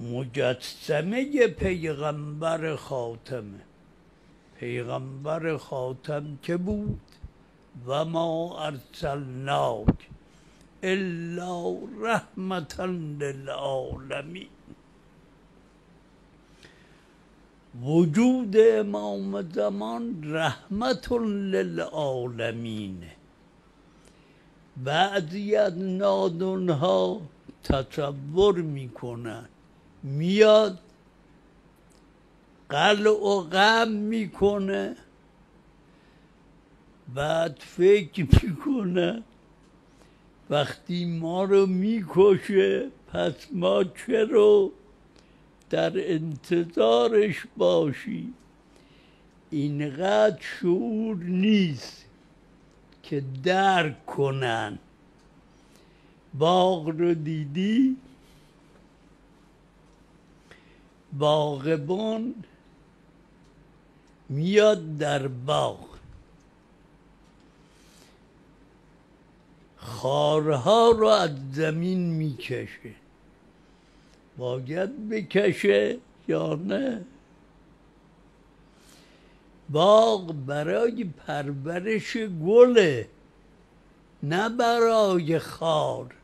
مجسمه پیغمبر خاتمه. پیغمبر خاتم که بود و ما ارسلناک الا رحمتا للعالمین. وجود امام زمان رحمت للعالمین. بعضی از نادونها تصور میکنن میاد قلع و غم میکنه، بعد فکر میکنه وقتی ما رو میکشه پس ما چرا در انتظارش باشی. اینقدر شعور نیست که درک کنن. باغ رو دیدی؟ باغبان میاد در باغ، خارها رو از زمین میکشه. باید بکشه یا نه؟ باغ برای پرورش گله، نه برای خار.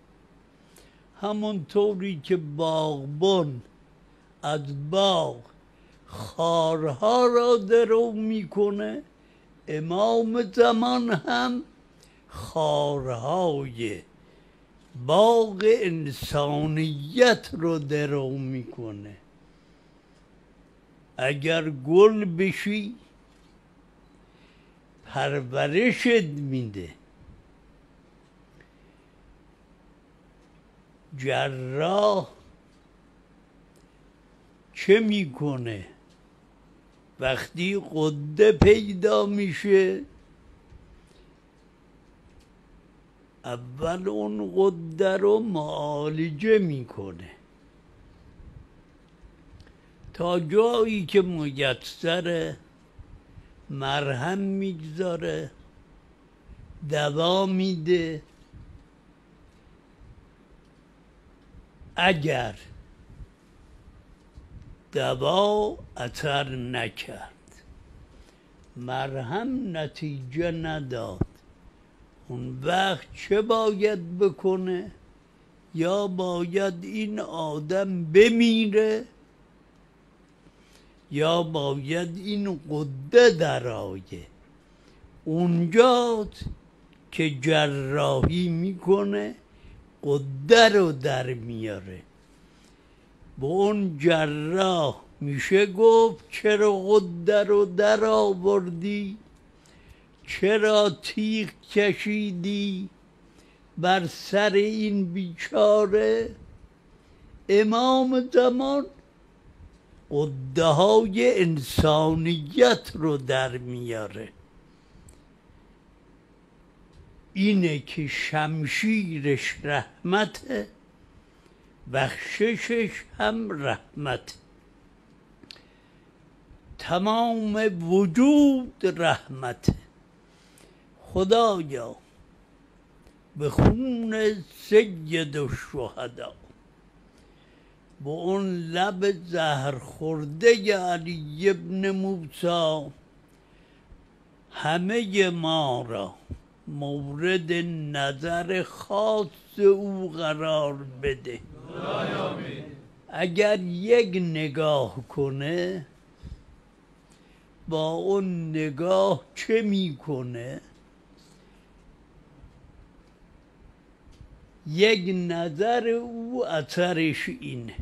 همونطوری که باغبان از باغ خارها را درو میکنه، امام زمان هم خارهای باغ انسانیت رو درو میکنه. اگر گل بشی پرورشت میده. جراح چه میکنه؟ وقتی غده پیدا میشه اول اون غده رو معالجه میکنه تا جایی که میسره، مرهم میگذاره، دوا میده. اگر دوا اثر نکرد، مرهم نتیجه نداد، اون وقت چه باید بکنه؟ یا باید این آدم بمیره یا باید این غده درآیه. اونجاست که جراحی میکنه، غده رو در میاره. با اون جراح میشه گفت چرا غده رو در آوردی؟ چرا تیغ کشیدی بر سر این بیچاره؟ امام زمان غده های انسانیت رو در میاره. اینه که شمشیرش رحمته، بخششش هم رحمت. تمام وجود رحمته. خدایا به خون سید الشهدا، با اون لب زهر خورده علی ابن موسی، همه ما را مورد نظر خاص او قرار بده. اگر یک نگاه کنه، با اون نگاه چه میکنه؟ یک نظر او اثرش اینه.